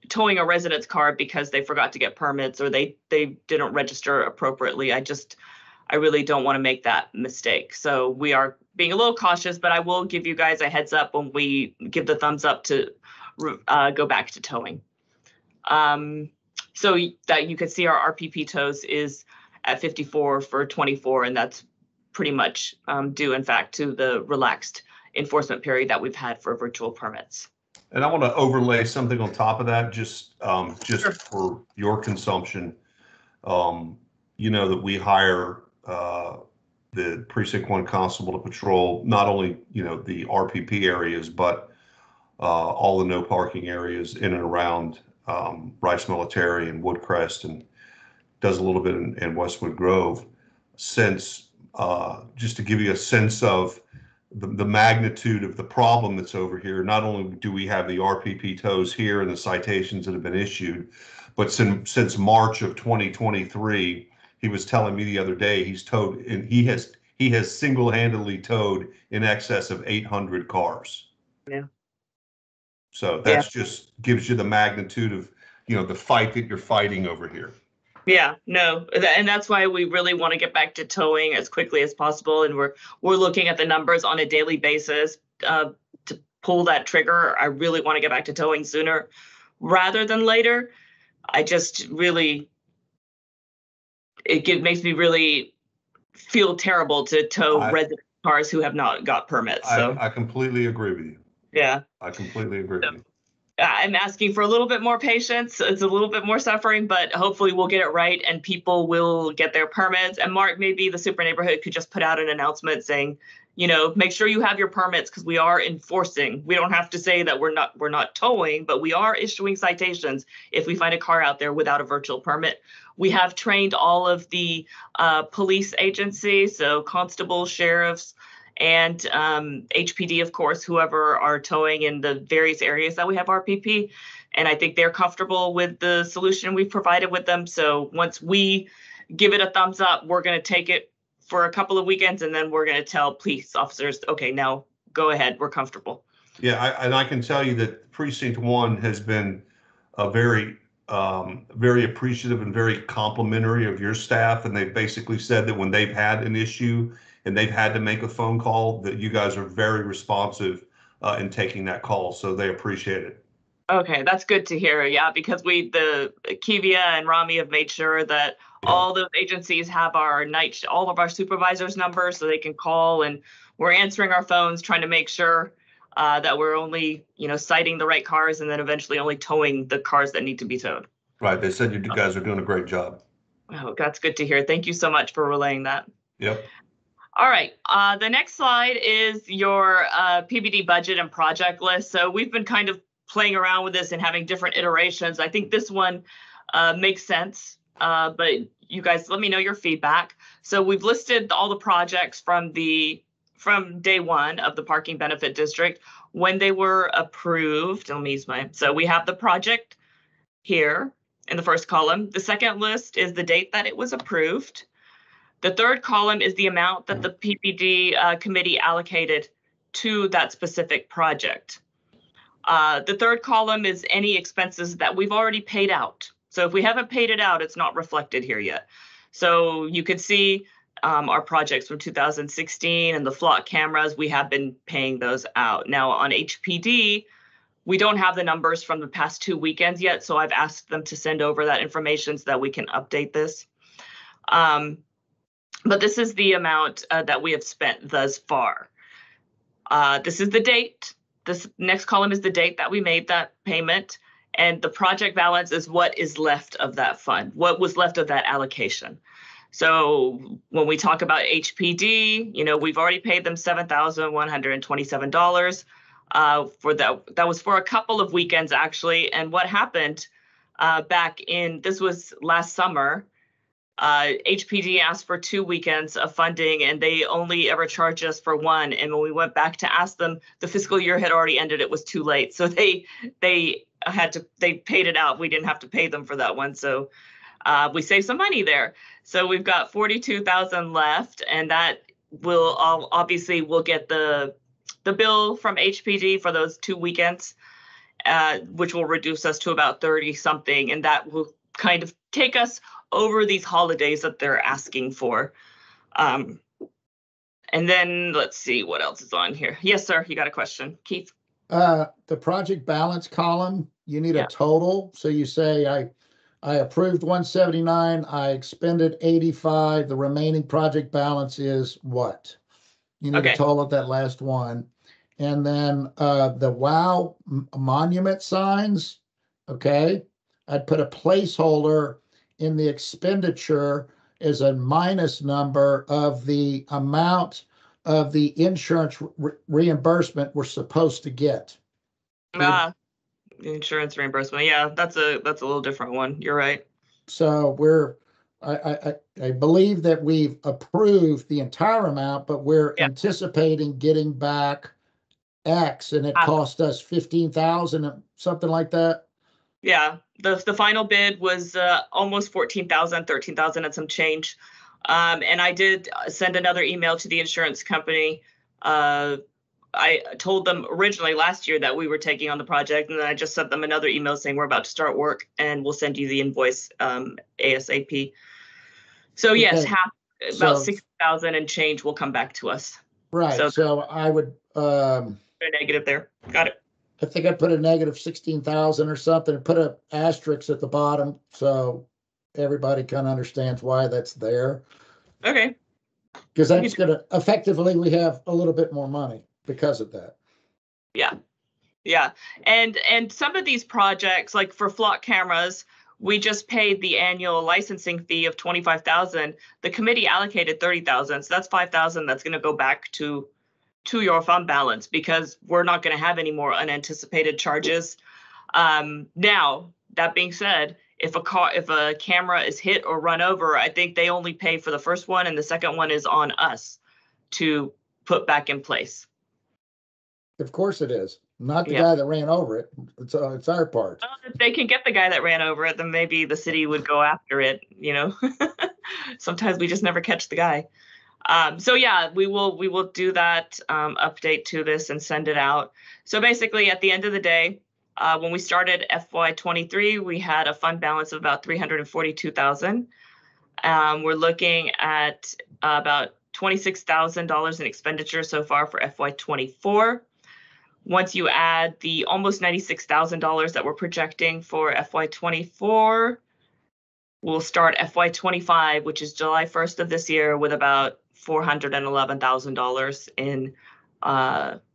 towing a resident's car because they forgot to get permits or they didn't register appropriately. I really don't want to make that mistake. So we are being a little cautious, but I will give you guys a heads up when we give the thumbs up to go back to towing. So that you can see our RPP tows is at 54 for 24, and that's pretty much due, in fact, to the relaxed enforcement period that we've had for virtual permits. And I want to overlay something on top of that, just Sure. for your consumption. That we hire the precinct 1 constable to patrol not only the RPP areas, but all the no parking areas in and around Rice Military and Woodcrest, and does a little bit in Westwood Grove. Since just to give you a sense of the magnitude of the problem that's over here. Not only do we have the RPP tows here and the citations that have been issued, but since March of 2023, he was telling me the other day he's towed, and he has single-handedly towed in excess of 800 cars. Yeah. So that's just gives you the magnitude of, the fight that you're fighting over here. Yeah, no, and that's why we really want to get back to towing as quickly as possible. And we're looking at the numbers on a daily basis to pull that trigger. I really want to get back to towing sooner rather than later. I just really, makes me really feel terrible to tow resident cars who have not got permits. So I completely agree with you. Yeah, I completely agree with you. I'm asking for a little bit more patience. It's a little bit more suffering, but hopefully we'll get it right and people will get their permits. And Mark, maybe the super neighborhood could just put out an announcement saying, make sure you have your permits, because we are enforcing. We don't have to say that we're not towing, but we are issuing citations if we find a car out there without a virtual permit. We have trained all of the police agencies, so constables, sheriffs, and HPD, of course, whoever are towing in the various areas that we have RPP. And I think they're comfortable with the solution we've provided with them. So once we give it a thumbs up, we're going to take it for a couple of weekends, and then we're going to tell police officers, okay, now go ahead, we're comfortable. Yeah, and I can tell you that Precinct 1 has been a very appreciative and very complimentary of your staff. And they've basically said that when they've had an issue and they've had to make a phone call, that you guys are very responsive in taking that call. So they appreciate it. Okay, that's good to hear. Yeah, because the Kivia and Rami have made sure that all those agencies have all of our supervisors' numbers so they can call, and we're answering our phones, trying to make sure that we're only, citing the right cars and then eventually only towing the cars that need to be towed. Right. They said you guys are doing a great job. Oh, that's good to hear. Thank you so much for relaying that. Yep. All right. The next slide is your PBD budget and project list. So we've been kind of playing around with this and having different iterations. I think this one makes sense, but you guys let me know your feedback. So we've listed all the projects from day one of the parking benefit district when they were approved. Let me use so we have the project here in the first column. The second list is the date that it was approved. The third column is the amount that the PBD committee allocated to that specific project. The third column is any expenses that we've already paid out. So if we haven't paid it out, it's not reflected here yet. So you could see our projects from 2016 and the flock cameras, we have been paying those out. Now on HPD, we don't have the numbers from the past 2 weekends yet, so I've asked them to send over that information so that we can update this. But this is the amount that we have spent thus far. This is the date. This next column is the date that we made that payment, and the project balance is what is left of that fund, what was left of that allocation. So when we talk about HPD, we've already paid them $7,127 for that. That was for a couple of weekends, actually. And what happened this was last summer, HPD asked for 2 weekends of funding and they only ever charged us for 1. And when we went back to ask them, the fiscal year had already ended. It was too late. So they paid it out. We didn't have to pay them for that one. So we saved some money there. So we've got $42,000 left, and that will obviously we'll get the bill from HPD for those 2 weekends, which will reduce us to about 30 something. And that will kind of take us over these holidays that they're asking for. And then let's see what else is on here. Yes, sir. You got a question, Keith? The project balance column, you need a total. So you say I approved 179, I expended 85. The remaining project balance is what? You need a total of that last one. And then the WOW monument signs, okay? I'd put a placeholder in the expenditure as a minus number of the amount of the insurance reimbursement we're supposed to get. Insurance reimbursement. Yeah, that's a little different one. You're right. So we're I believe that we've approved the entire amount, but we're Yeah. anticipating getting back X, and it Ah. cost us 15,000, something like that. Yeah, the final bid was almost 14,000, 13,000 and some change. And I did send another email to the insurance company. I told them originally last year that we were taking on the project, and then I just sent them another email saying we're about to start work and we'll send you the invoice ASAP. So yes, Okay. about So- 60,000 and change will come back to us. Right, So- so I would, A negative there. Got it. I think I put a negative 16,000 or something, and put a asterisk at the bottom, so everybody kind of understands why that's there. Okay. Because that's gonna, effectively, we have a little bit more money because of that. Yeah. And some of these projects, like for flock cameras, we just paid the annual licensing fee of 25,000. The committee allocated 30,000. So that's 5,000 that's going to go back to your fund balance, because we're not going to have any more unanticipated charges. Now, that being said, if a camera is hit or run over, I think they only pay for the first one, and the second one is on us to put back in place. Of course it is, not the Yeah. guy that ran over it, it's our part. Well, if they can get the guy that ran over it, then maybe the city would go after it, you know? Sometimes we just never catch the guy. So yeah, we will do that update to this and send it out. So basically, at the end of the day, when we started FY23, we had a fund balance of about 342,000. We're looking at about $26,000 in expenditure so far for FY24. Once you add the almost $96,000 that we're projecting for FY24, we'll start FY25, which is July 1st of this year, with about $411,000 in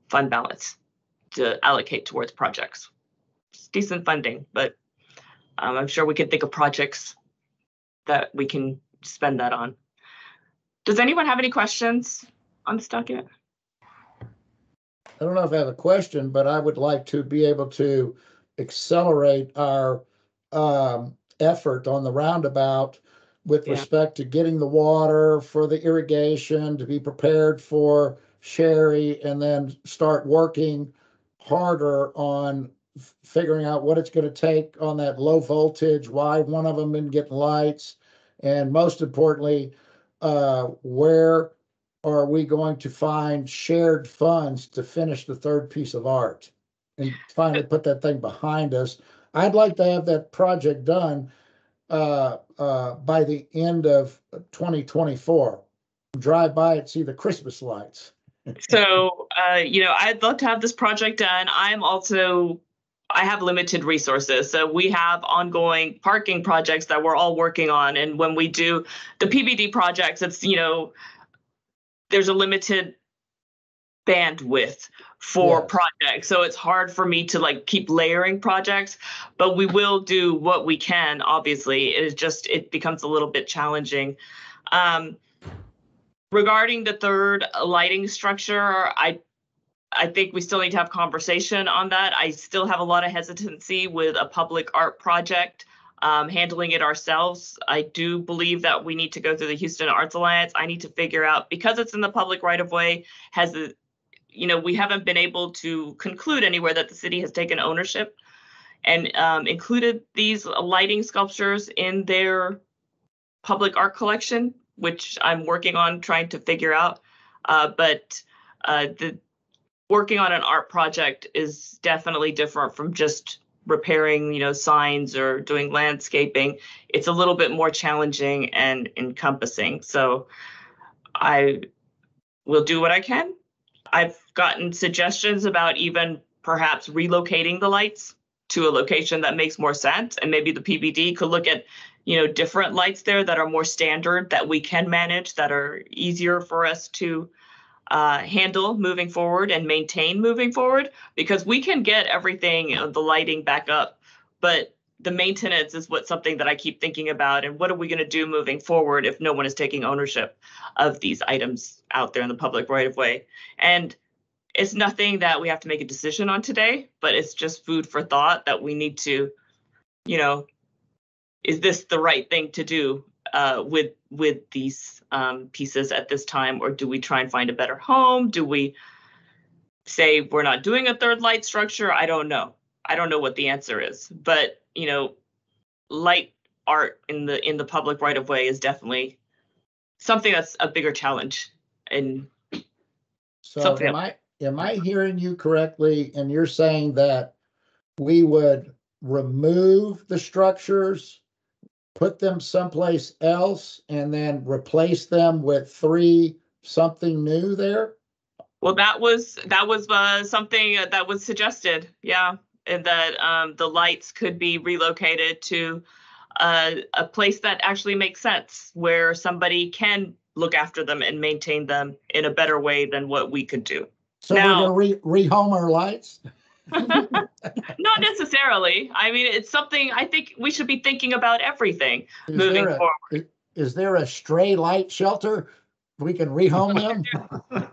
fund balance to allocate towards projects. It's decent funding, but I'm sure we can think of projects that we can spend that on. Does anyone have any questions on this document? I don't know if I have a question, but I would like to be able to accelerate our effort on the roundabout with Yeah. respect to getting the water for the irrigation, to be prepared for Sherry, and then start working harder on figuring out what it's going to take on that low voltage, why one of them didn't get lights, and most importantly, where are we going to find shared funds to finish the third piece of art and finally put that thing behind us? I'd like to have that project done by the end of 2024. Drive by and see the Christmas lights. So, I'd love to have this project done. I have limited resources. So we have ongoing parking projects that we're all working on. And when we do the PBD projects, it's, there's a limited bandwidth for Yes. projects. So it's hard for me to keep layering projects, but we will do what we can. Obviously, it becomes a little bit challenging. Regarding the third lighting structure, I think we still need to have conversation on that. I still have a lot of hesitancy with a public art project, handling it ourselves. I do believe that we need to go through the Houston Arts Alliance. I need to figure out, because it's in the public right of way, we haven't been able to conclude anywhere that the city has taken ownership and included these lighting sculptures in their public art collection, which I'm working on trying to figure out. But the working on an art project is definitely different from just repairing, signs or doing landscaping. It's a little bit more challenging and encompassing. So I will do what I can. I've gotten suggestions about even perhaps relocating the lights to a location that makes more sense. And maybe the PBD could look at, different lights there that are more standard, that we can manage, that are easier for us to handle moving forward and maintain moving forward, because we can get everything, the lighting back up, but the maintenance is something that I keep thinking about. And what are we going to do moving forward if no one is taking ownership of these items out there in the public right of way? And it's nothing that we have to make a decision on today, but it's just food for thought that we need to, is this the right thing to do with these pieces at this time, or do we try and find a better home? Do we say we're not doing a third light structure? I don't know. I don't know what the answer is, but light art in the public right of way is definitely something that's a bigger challenge. And So something am I hearing you correctly? And you're saying that we would remove the structures, put them someplace else, and then replace them with something new there? well, that was something that was suggested, yeah, and that the lights could be relocated to a place that actually makes sense, where somebody can look after them and maintain them in a better way than what we could do. So Now- we're gonna rehome our lights? Not necessarily. I mean, it's something I think we should be thinking about everything moving forward. Is there a stray light shelter? We can rehome them?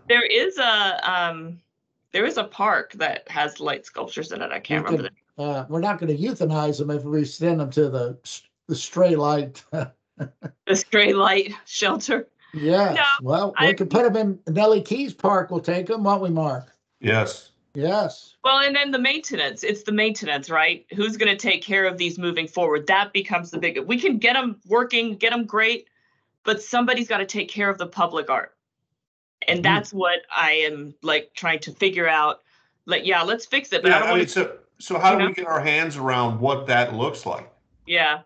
There is a park that has light sculptures in it. I can't remember We're not gonna euthanize them if we send them to the stray light. the stray light shelter. Yes, No, well, we could put them in Nellie Keys Park. We'll take them, won't we, Mark? Yes. Yes. Well, and then the maintenance. It's the maintenance, right? Who's going to take care of these moving forward? That becomes the big. We can get them working, get them great, but somebody's got to take care of the public art. And that's what I am like trying to figure out. Like, yeah, let's fix it. But I don't want to. So how do we get our hands around what that looks like? Yeah.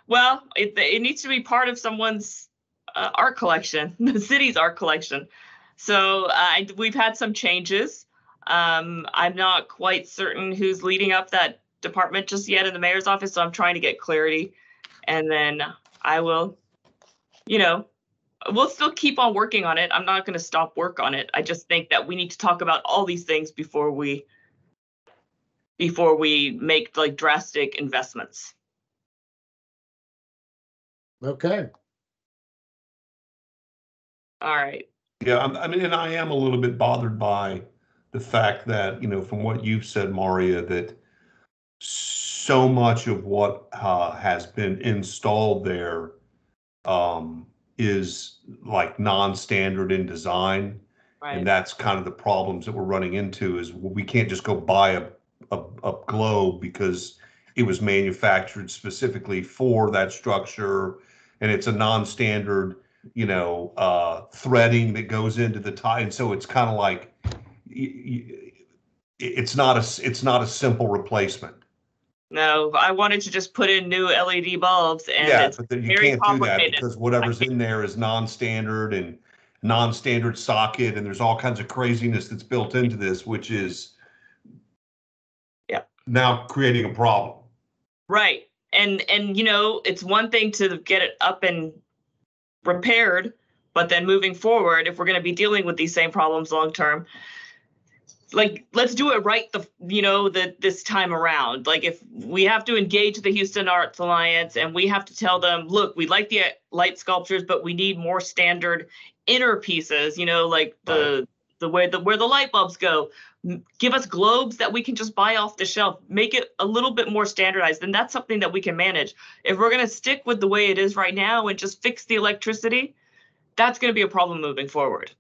Well, it needs to be part of someone's art collection, the city's art collection. So we've had some changes. I'm not quite certain who's leading up that department just yet in the mayor's office, so I'm trying to get clarity. And then I will, we'll still keep on working on it. I'm not going to stop work on it. I just think that we need to talk about all these things before we make like drastic investments. Okay. All right. Yeah, I mean, and I am a little bit bothered by the fact that, from what you've said, Maria, that so much of what has been installed there is like non-standard in design. Right. And that's kind of the problems that we're running into is we can't just go buy a globe because it was manufactured specifically for that structure and it's a non-standard threading that goes into the tie, and so it's kind of like it's not a simple replacement. No, I wanted to just put in new LED bulbs, and it's but then you very can't do that complicated. because whatever's in there is non-standard and non-standard socket, and there's all kinds of craziness that's built into this, which is now creating a problem. Right, and it's one thing to get it up and repaired, but then moving forward, if we're going to be dealing with these same problems long term, like let's do it right this time around. Like if we have to engage the Houston Arts Alliance and we have to tell them, look, we like the light sculptures, but we need more standard inner pieces, like the where the light bulbs go. Give us globes that we can just buy off the shelf, make it a little bit more standardized. Then that's something that we can manage. If we're going to stick with the way it is right now and just fix the electricity, that's going to be a problem moving forward.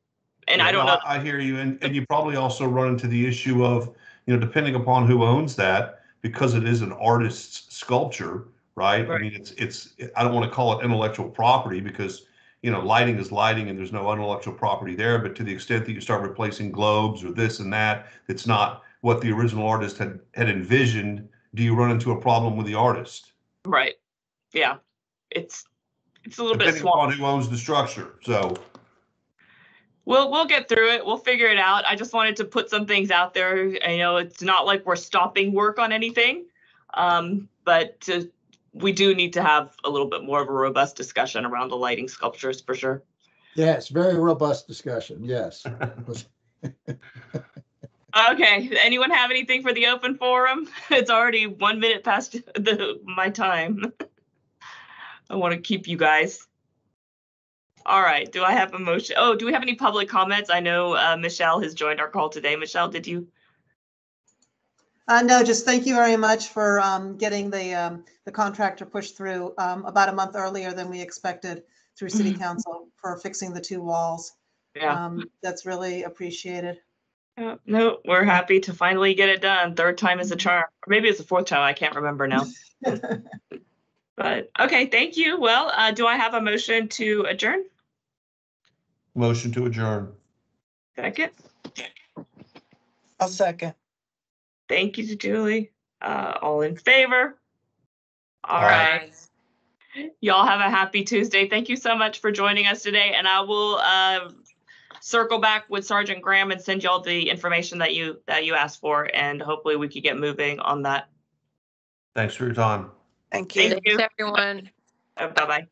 And I don't know. I hear you. And you probably also run into the issue of, depending upon who owns that, because it is an artist's sculpture, right? I mean, it's I don't want to call it intellectual property because, lighting is lighting and there's no intellectual property there. But to the extent that you start replacing globes or this and that, it's not what the original artist had envisioned. Do you run into a problem with the artist? Right. Yeah. It's a little bit depending upon who owns the structure. So we'll get through it. We'll figure it out. I just wanted to put some things out there. It's not like we're stopping work on anything, but we do need to have a little bit more of a robust discussion around the lighting sculptures for sure. Yes, very robust discussion. Yes. Okay. Anyone have anything for the open forum? It's already 1 minute past my time. I want to keep you guys. All right. Do I have a motion? Oh, do we have any public comments? I know Michelle has joined our call today. Michelle, did you? No, just thank you very much for getting the contractor pushed through about a month earlier than we expected through City Council for fixing the 2 walls. Yeah. That's really appreciated. No, we're happy to finally get it done. 3rd time is a charm. Or maybe it's the 4th time. I can't remember now. But okay, thank you. Well, do I have a motion to adjourn? Motion to adjourn. Second. A second. Thank you, Julie. All in favor? All Aye. right. Y'all have a happy Tuesday. Thank you so much for joining us today. And I will circle back with Sergeant Graham and send y'all the information that you asked for. And hopefully we could get moving on that. Thanks for your time. Thank you. Thank you. Thanks, everyone. Bye-bye.